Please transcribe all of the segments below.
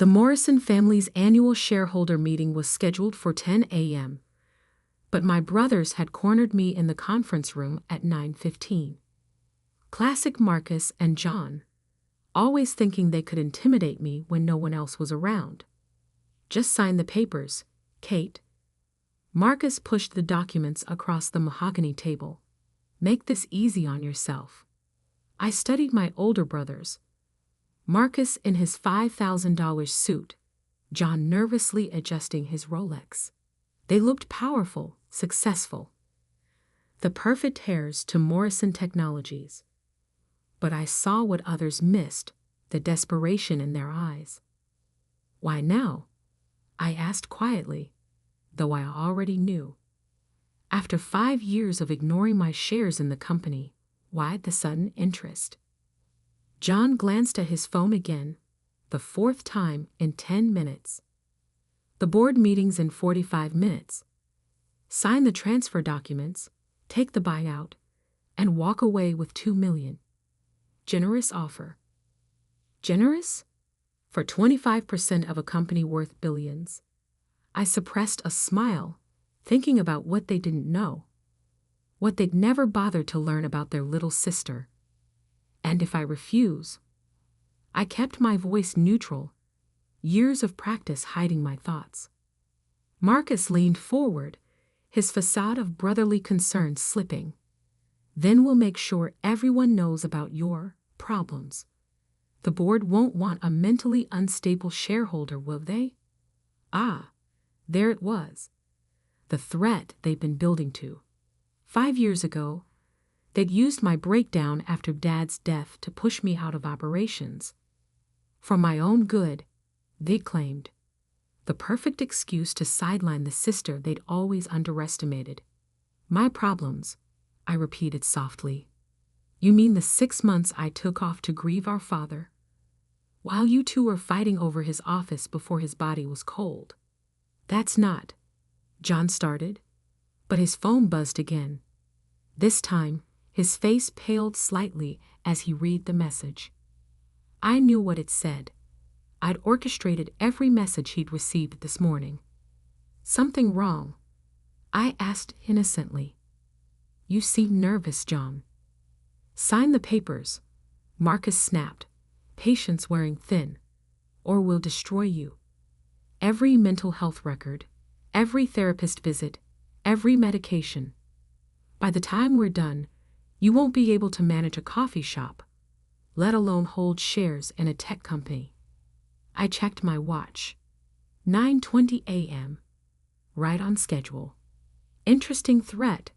The Morrison family's annual shareholder meeting was scheduled for 10 a.m., but my brothers had cornered me in the conference room at 9:15. Classic Marcus and John, always thinking they could intimidate me when no one else was around. Just sign the papers, Kate. Marcus pushed the documents across the mahogany table. Make this easy on yourself. I studied my older brothers. Marcus in his $5,000 suit, John nervously adjusting his Rolex. They looked powerful, successful. The perfect heirs to Morrison Technologies. But I saw what others missed, the desperation in their eyes. Why now? I asked quietly, though I already knew. After 5 years of ignoring my shares in the company, why the sudden interest? John glanced at his phone again, the 4th time in 10 minutes. The board meeting's in 45 minutes. Sign the transfer documents, take the buyout, and walk away with $2 million. Generous offer. Generous? For 25% of a company worth billions. I suppressed a smile, thinking about what they didn't know. What they'd never bothered to learn about their little sister. And if I refuse? I kept my voice neutral, years of practice hiding my thoughts. Marcus leaned forward, his facade of brotherly concern slipping. Then we'll make sure everyone knows about your problems. The board won't want a mentally unstable shareholder, will they? Ah, there it was. The threat they'd been building to. 5 years ago, they'd used my breakdown after Dad's death to push me out of operations. For my own good, they claimed. The perfect excuse to sideline the sister they'd always underestimated. My problems, I repeated softly. You mean the 6 months I took off to grieve our father? While you two were fighting over his office before his body was cold. That's not, John started, but his phone buzzed again. This time, his face paled slightly as he read the message. I knew what it said. I'd orchestrated every message he'd received this morning. Something wrong? I asked innocently. You seem nervous, John. Sign the papers, Marcus snapped, patience wearing thin, or we'll destroy you. Every mental health record, every therapist visit, every medication. By the time we're done, you won't be able to manage a coffee shop, let alone hold shares in a tech company. I checked my watch. 9:20 a.m. Right on schedule. Interesting threat,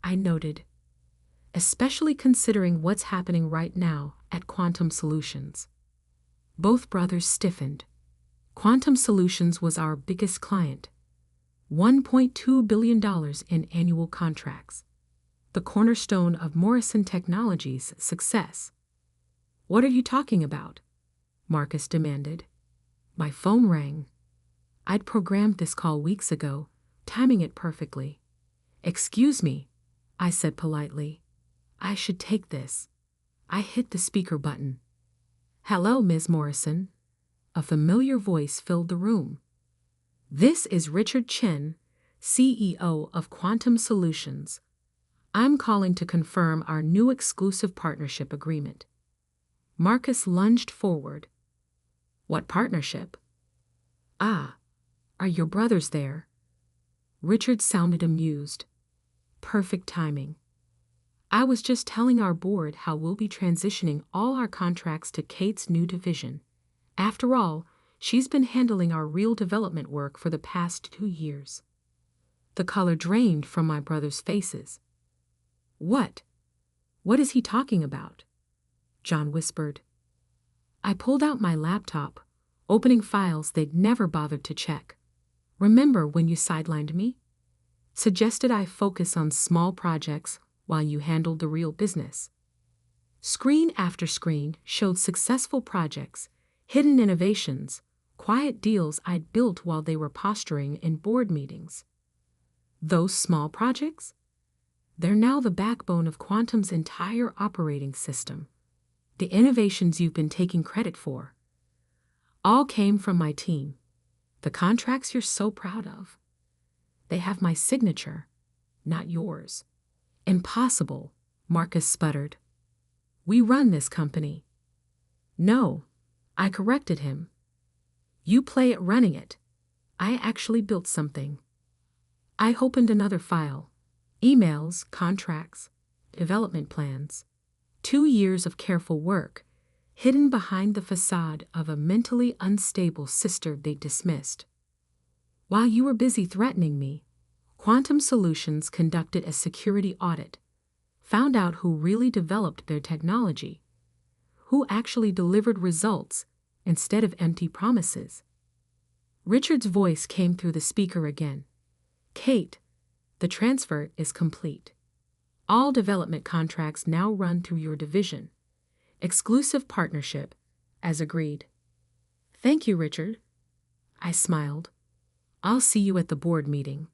I noted. Especially considering what's happening right now at Quantum Solutions. Both brothers stiffened. Quantum Solutions was our biggest client. $1.2 billion in annual contracts. The cornerstone of Morrison Technologies' success. What are you talking about? Marcus demanded. My phone rang. I'd programmed this call weeks ago, timing it perfectly. Excuse me, I said politely. I should take this. I hit the speaker button. Hello, Ms. Morrison. A familiar voice filled the room. This is Richard Chen, CEO of Quantum Solutions. I'm calling to confirm our new exclusive partnership agreement. Marcus lunged forward. What partnership? Ah, are your brothers there? Richard sounded amused. Perfect timing. I was just telling our board how we'll be transitioning all our contracts to Kate's new division. After all, she's been handling our real development work for the past 2 years. The color drained from my brothers' faces. What? What is he talking about? John whispered. I pulled out my laptop, opening files they'd never bothered to check. Remember when you sidelined me? Suggested I focus on small projects while you handled the real business. Screen after screen showed successful projects, hidden innovations, quiet deals I'd built while they were posturing in board meetings. Those small projects? They're now the backbone of Quantum's entire operating system. The innovations you've been taking credit for. All came from my team. The contracts you're so proud of. They have my signature, not yours. Impossible, Marcus sputtered. We run this company. No, I corrected him. You play at running it. I actually built something. I opened another file. Emails, contracts, development plans. 2 years of careful work, hidden behind the facade of a mentally unstable sister they dismissed. While you were busy threatening me, Quantum Solutions conducted a security audit, found out who really developed their technology, who actually delivered results instead of empty promises. Richard's voice came through the speaker again. Kate, the transfer is complete. All development contracts now run through your division. Exclusive partnership, as agreed. Thank you, Richard. I smiled. I'll see you at the board meeting.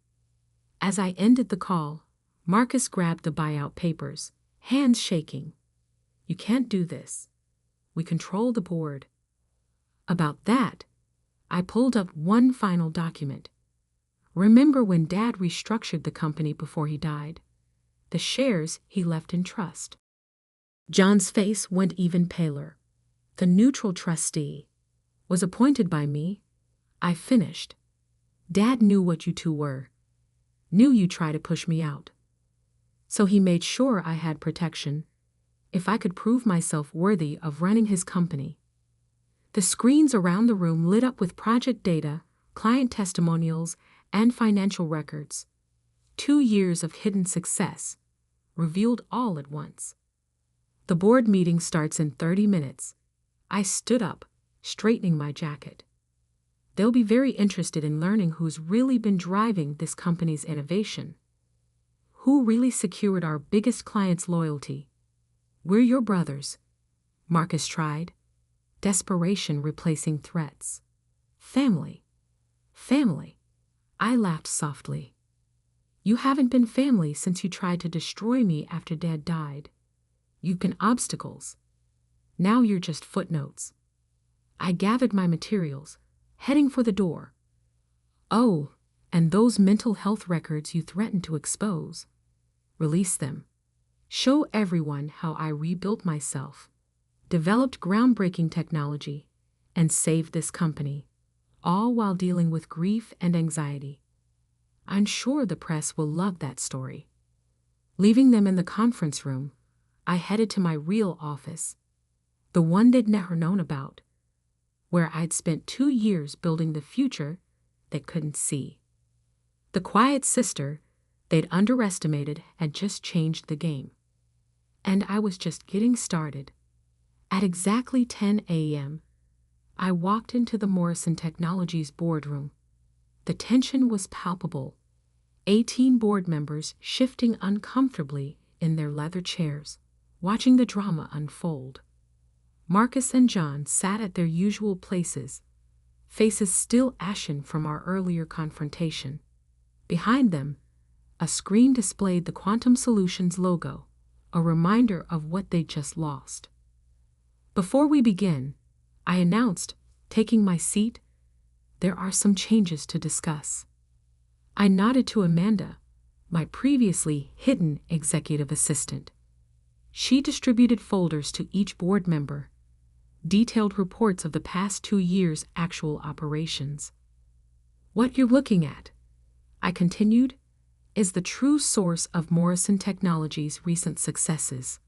As I ended the call, Marcus grabbed the buyout papers, hands shaking. You can't do this. We control the board. About that, I pulled up one final document. Remember when Dad restructured the company before he died? The shares he left in trust. John's face went even paler. The neutral trustee was appointed by me. I finished. Dad knew what you two were. Knew you'd try to push me out. So he made sure I had protection, if I could prove myself worthy of running his company. The screens around the room lit up with project data, client testimonials, and financial records. 2 years of hidden success, revealed all at once. The board meeting starts in 30 minutes. I stood up, straightening my jacket. They'll be very interested in learning who's really been driving this company's innovation. Who really secured our biggest client's loyalty? We're your brothers. Marcus tried. Desperation replacing threats. Family. Family. I laughed softly. You haven't been family since you tried to destroy me after Dad died. You've been obstacles. Now you're just footnotes. I gathered my materials, heading for the door. Oh, and those mental health records you threatened to expose. Release them. Show everyone how I rebuilt myself, developed groundbreaking technology, and saved this company, all while dealing with grief and anxiety. I'm sure the press will love that story. Leaving them in the conference room, I headed to my real office, the one they'd never known about, where I'd spent 2 years building the future they couldn't see. The quiet sister they'd underestimated had just changed the game. And I was just getting started. At exactly 10 a.m., I walked into the Morrison Technologies boardroom. The tension was palpable. 18 board members shifting uncomfortably in their leather chairs, watching the drama unfold. Marcus and John sat at their usual places, faces still ashen from our earlier confrontation. Behind them, a screen displayed the Quantum Solutions logo, a reminder of what they'd just lost. Before we begin, I announced, taking my seat, there are some changes to discuss. I nodded to Amanda, my previously hidden executive assistant. She distributed folders to each board member, detailed reports of the past 2 years' actual operations. What you're looking at, I continued, is the true source of Morrison Technologies' recent successes.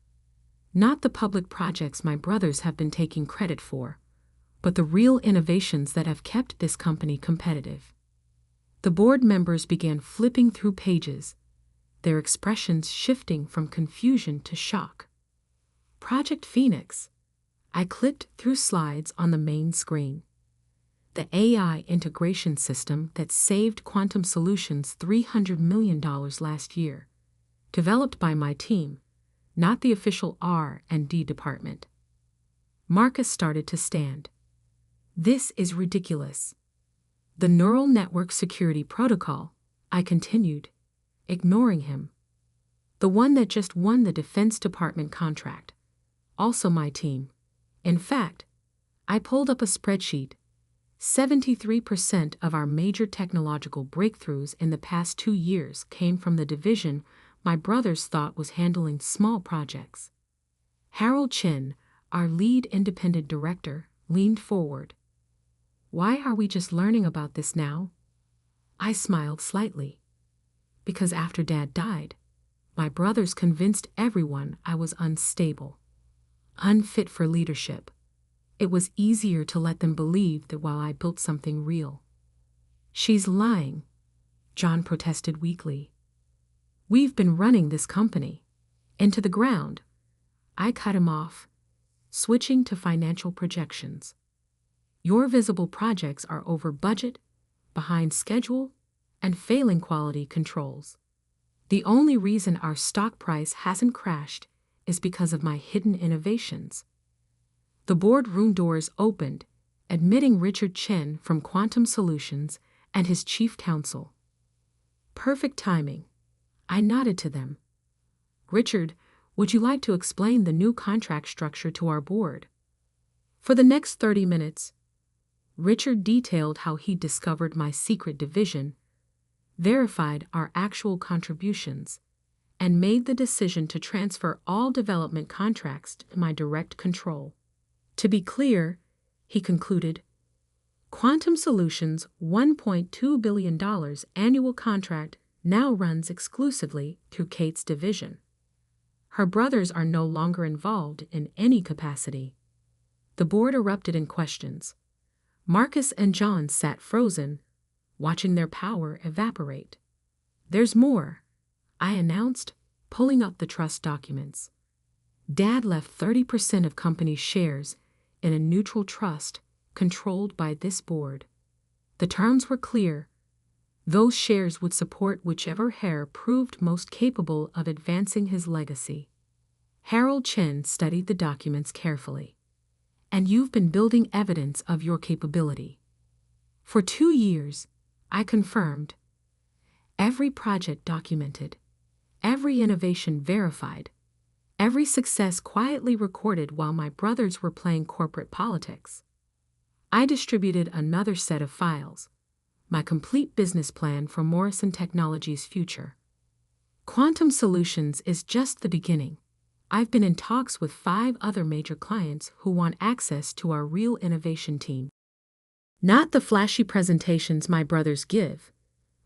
Not the public projects my brothers have been taking credit for, but the real innovations that have kept this company competitive. The board members began flipping through pages, their expressions shifting from confusion to shock. Project Phoenix. I clicked through slides on the main screen. The AI integration system that saved Quantum Solutions $300 million last year, developed by my team, not the official R&D department. Marcus started to stand. This is ridiculous. The neural network security protocol, I continued, ignoring him. The one that just won the Defense Department contract. Also my team. In fact, I pulled up a spreadsheet, 73% of our major technological breakthroughs in the past 2 years came from the division my brothers thought was handling small projects. Harold Chin, our lead independent director, leaned forward. Why are we just learning about this now? I smiled slightly. Because after Dad died, my brothers convinced everyone I was unstable, unfit for leadership. It was easier to let them believe that while I built something real. She's lying, John protested weakly. We've been running this company into the ground. I cut him off, switching to financial projections. Your visible projects are over budget, behind schedule, and failing quality controls. The only reason our stock price hasn't crashed is because of my hidden innovations. The boardroom doors opened, admitting Richard Chen from Quantum Solutions and his chief counsel. Perfect timing. I nodded to them. Richard, would you like to explain the new contract structure to our board? For the next 30 minutes, Richard detailed how he discovered my secret division, verified our actual contributions, and made the decision to transfer all development contracts to my direct control. To be clear, he concluded, Quantum Solutions' $1.2 billion annual contract now runs exclusively through Kate's division. Her brothers are no longer involved in any capacity. The board erupted in questions. Marcus and John sat frozen, watching their power evaporate. There's more, I announced, pulling up the trust documents. Dad left 30% of company shares in a neutral trust controlled by this board. The terms were clear. Those shares would support whichever heir proved most capable of advancing his legacy. Harold Chen studied the documents carefully. And you've been building evidence of your capability. For 2 years, I confirmed. Every project documented, every innovation verified, every success quietly recorded while my brothers were playing corporate politics. I distributed another set of files, my complete business plan for Morrison Technologies' future. Quantum Solutions is just the beginning. I've been in talks with 5 other major clients who want access to our real innovation team. Not the flashy presentations my brothers give,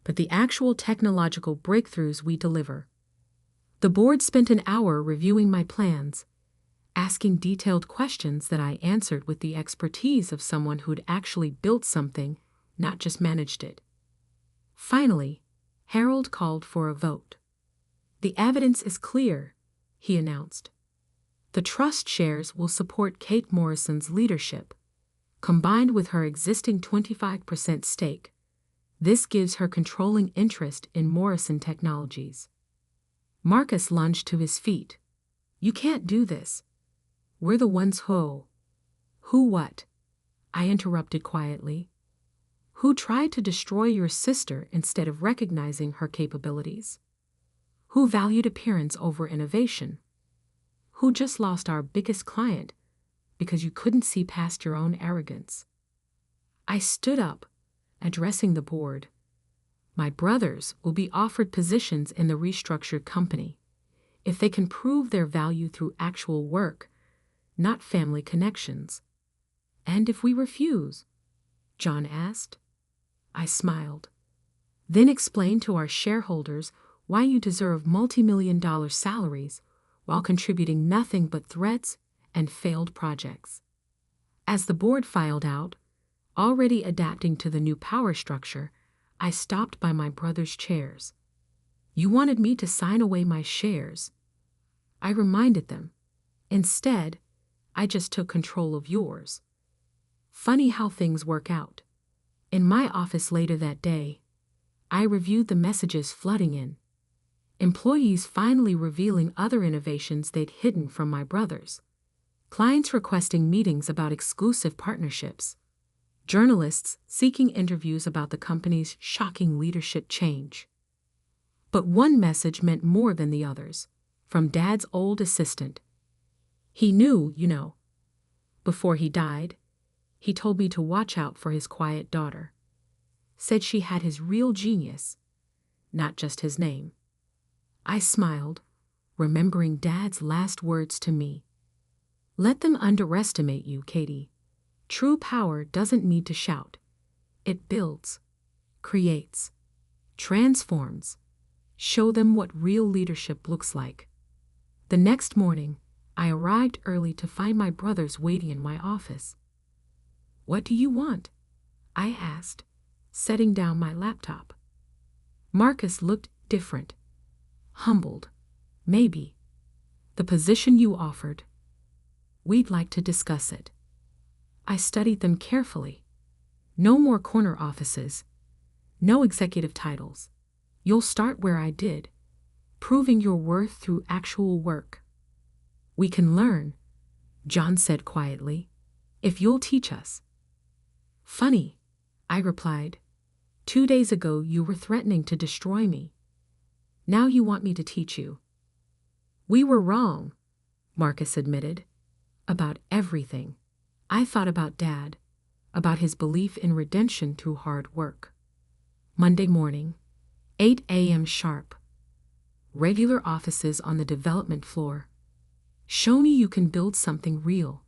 but the actual technological breakthroughs we deliver. The board spent an hour reviewing my plans, asking detailed questions that I answered with the expertise of someone who'd actually built something, not just managed it. Finally, Harold called for a vote. The evidence is clear, he announced. The trust shares will support Kate Morrison's leadership, combined with her existing 25% stake. This gives her controlling interest in Morrison Technologies. Marcus lunged to his feet. You can't do this. We're the ones who... Who what? I interrupted quietly. Who tried to destroy your sister instead of recognizing her capabilities? Who valued appearance over innovation? Who just lost our biggest client because you couldn't see past your own arrogance? I stood up, addressing the board. My brothers will be offered positions in the restructured company if they can prove their value through actual work, not family connections. And if we refuse? John asked. I smiled. Then explain to our shareholders why you deserve multi-million-dollar salaries while contributing nothing but threats and failed projects. As the board filed out, already adapting to the new power structure, I stopped by my brother's chairs. You wanted me to sign away my shares. I reminded them. Instead, I just took control of yours. Funny how things work out. In my office later that day, I reviewed the messages flooding in. Employees finally revealing other innovations they'd hidden from my brothers. Clients requesting meetings about exclusive partnerships. Journalists seeking interviews about the company's shocking leadership change. But one message meant more than the others, from Dad's old assistant. He knew, before he died, He told me to watch out for his quiet daughter. Said she had his real genius, not just his name. I smiled, remembering Dad's last words to me. Let them underestimate you, Katie. True power doesn't need to shout. It builds, creates, transforms. Show them what real leadership looks like. The next morning, I arrived early to find my brothers waiting in my office. What do you want? I asked, setting down my laptop. Marcus looked different. Humbled. Maybe. The position you offered. We'd like to discuss it. I studied them carefully. No more corner offices. No executive titles. You'll start where I did, proving your worth through actual work. We can learn, John said quietly, if you'll teach us. Funny, I replied. 2 days ago you were threatening to destroy me. Now you want me to teach you. We were wrong, Marcus admitted, about everything. I thought about Dad, about his belief in redemption through hard work. Monday morning, 8 a.m. sharp. Regular offices on the development floor. Show me you can build something real.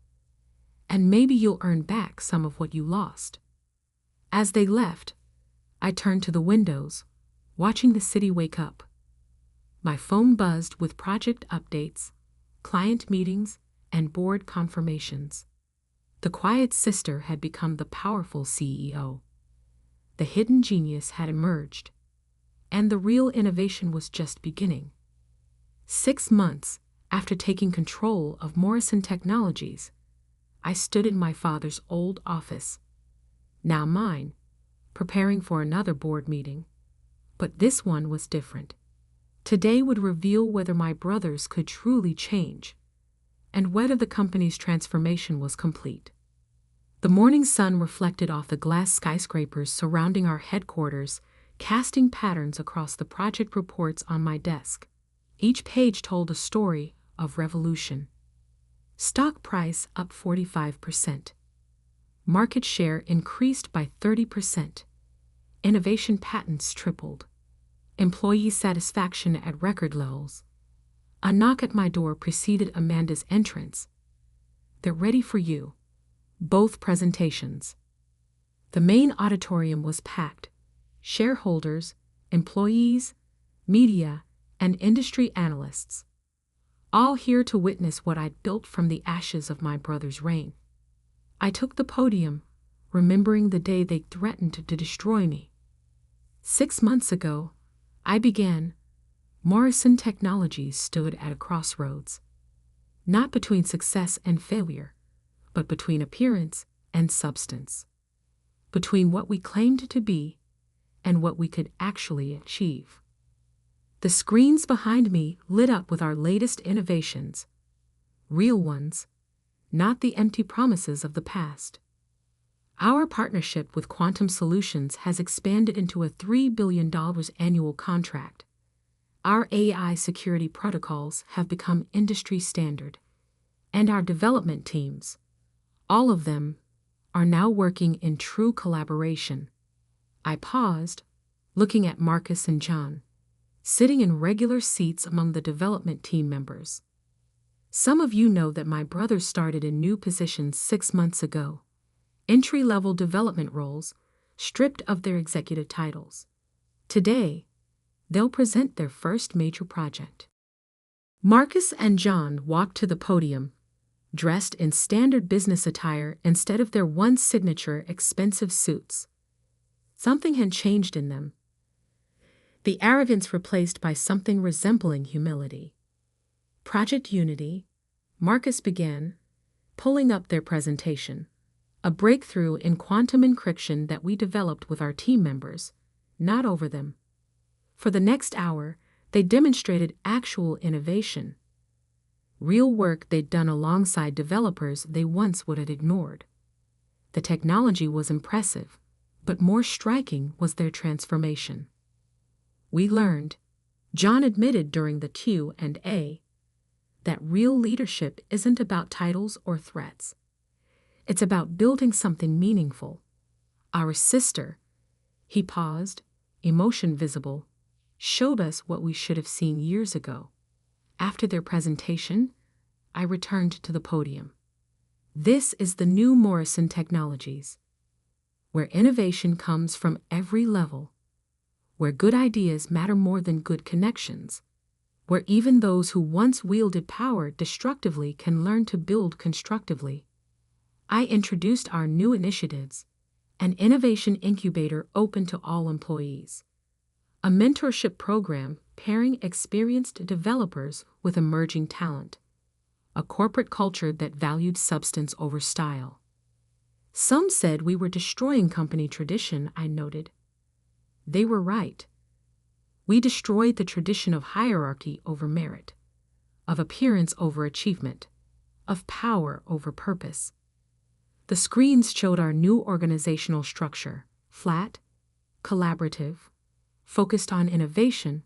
And maybe you'll earn back some of what you lost. As they left, I turned to the windows, watching the city wake up. My phone buzzed with project updates, client meetings, and board confirmations. The quiet sister had become the powerful CEO. The hidden genius had emerged, and the real innovation was just beginning. 6 months after taking control of Morrison Technologies, I stood in my father's old office, now mine, preparing for another board meeting. But this one was different. Today would reveal whether my brothers could truly change, and whether the company's transformation was complete. The morning sun reflected off the glass skyscrapers surrounding our headquarters, casting patterns across the project reports on my desk. Each page told a story of revolution. Stock price up 45%. Market share increased by 30%. Innovation patents tripled. Employee satisfaction at record levels. A knock at my door preceded Amanda's entrance. They're ready for you. Both presentations. The main auditorium was packed. Shareholders, employees, media, and industry analysts. All here to witness what I'd built from the ashes of my brother's reign. I took the podium, remembering the day they threatened to destroy me. 6 months ago, I began. Morrison Technologies stood at a crossroads. Not between success and failure, but between appearance and substance. Between what we claimed to be and what we could actually achieve. The screens behind me lit up with our latest innovations. Real ones, not the empty promises of the past. Our partnership with Quantum Solutions has expanded into a $3 billion annual contract. Our AI security protocols have become industry standard, and our development teams, all of them, are now working in true collaboration. I paused, looking at Marcus and John, sitting in regular seats among the development team members. Some of you know that my brothers started in new positions 6 months ago. Entry-level development roles, stripped of their executive titles. Today, they'll present their first major project. Marcus and John walked to the podium, dressed in standard business attire instead of their one-signature expensive suits. Something had changed in them. The arrogance replaced by something resembling humility. Project Unity, Marcus began, pulling up their presentation. A breakthrough in quantum encryption that we developed with our team members, not over them. For the next hour, they demonstrated actual innovation. Real work they'd done alongside developers they once would have ignored. The technology was impressive, but more striking was their transformation. We learned, John admitted during the Q&A, that real leadership isn't about titles or threats. It's about building something meaningful. Our sister, he paused, emotion visible, showed us what we should have seen years ago. After their presentation, I returned to the podium. This is the new Morrison Technologies, where innovation comes from every level, where good ideas matter more than good connections, where even those who once wielded power destructively can learn to build constructively. I introduced our new initiatives, an innovation incubator open to all employees, a mentorship program pairing experienced developers with emerging talent, a corporate culture that valued substance over style. Some said we were destroying company tradition, I noted. They were right. We destroyed the tradition of hierarchy over merit, of appearance over achievement, of power over purpose. The screens showed our new organizational structure, flat, collaborative, focused on innovation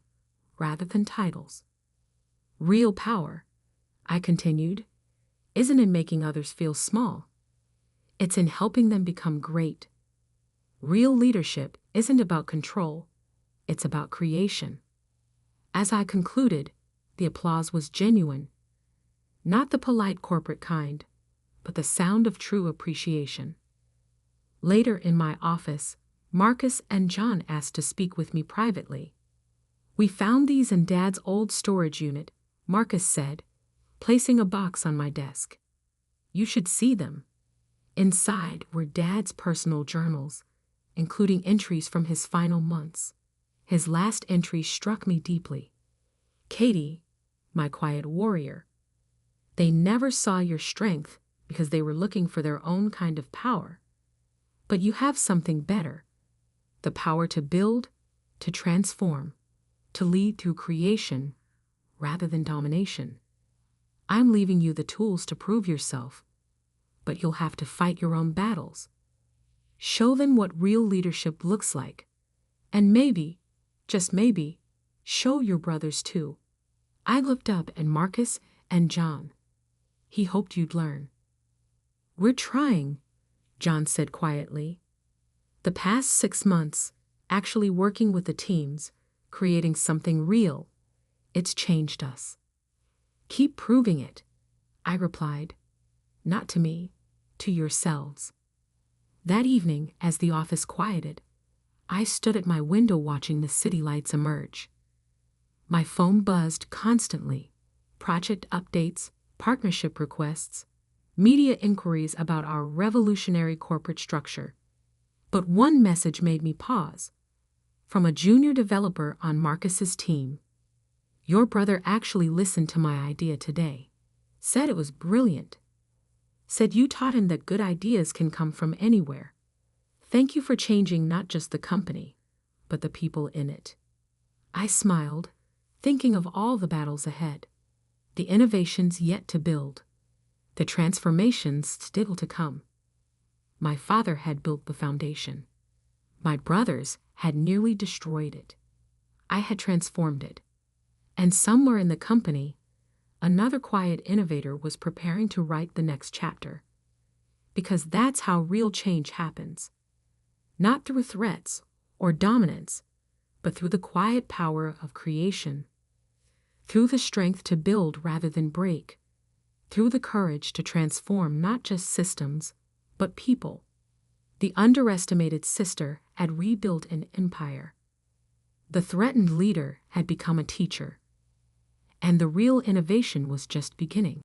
rather than titles. Real power, I continued, isn't in making others feel small. It's in helping them become great. Real leadership isn't about control, it's about creation. As I concluded, the applause was genuine, not the polite corporate kind, but the sound of true appreciation. Later in my office, Marcus and John asked to speak with me privately. We found these in Dad's old storage unit, Marcus said, placing a box on my desk. You should see them. Inside were Dad's personal journals, including entries from his final months. His last entry struck me deeply. Katie, my quiet warrior. They never saw your strength because they were looking for their own kind of power. But you have something better. The power to build, to transform, to lead through creation rather than domination. I'm leaving you the tools to prove yourself, but you'll have to fight your own battles. Show them what real leadership looks like. And maybe, just maybe, show your brothers too. I looked up at Marcus and John. He hoped you'd learn. We're trying, John said quietly. The past 6 months, actually working with the teams, creating something real, it's changed us. Keep proving it, I replied. Not to me, to yourselves. That evening, as the office quieted, I stood at my window watching the city lights emerge. My phone buzzed constantly, project updates, partnership requests, media inquiries about our revolutionary corporate structure. But one message made me pause. From a junior developer on Marcus's team. Your brother actually listened to my idea today. Said it was brilliant. Said you taught him that good ideas can come from anywhere. Thank you for changing not just the company, but the people in it. I smiled, thinking of all the battles ahead, the innovations yet to build, the transformations still to come. My father had built the foundation. My brothers had nearly destroyed it. I had transformed it. And somewhere in the company, another quiet innovator was preparing to write the next chapter. Because that's how real change happens. Not through threats or dominance, but through the quiet power of creation. Through the strength to build rather than break. Through the courage to transform not just systems, but people. The underestimated sister had rebuilt an empire. The threatened leader had become a teacher. And the real innovation was just beginning.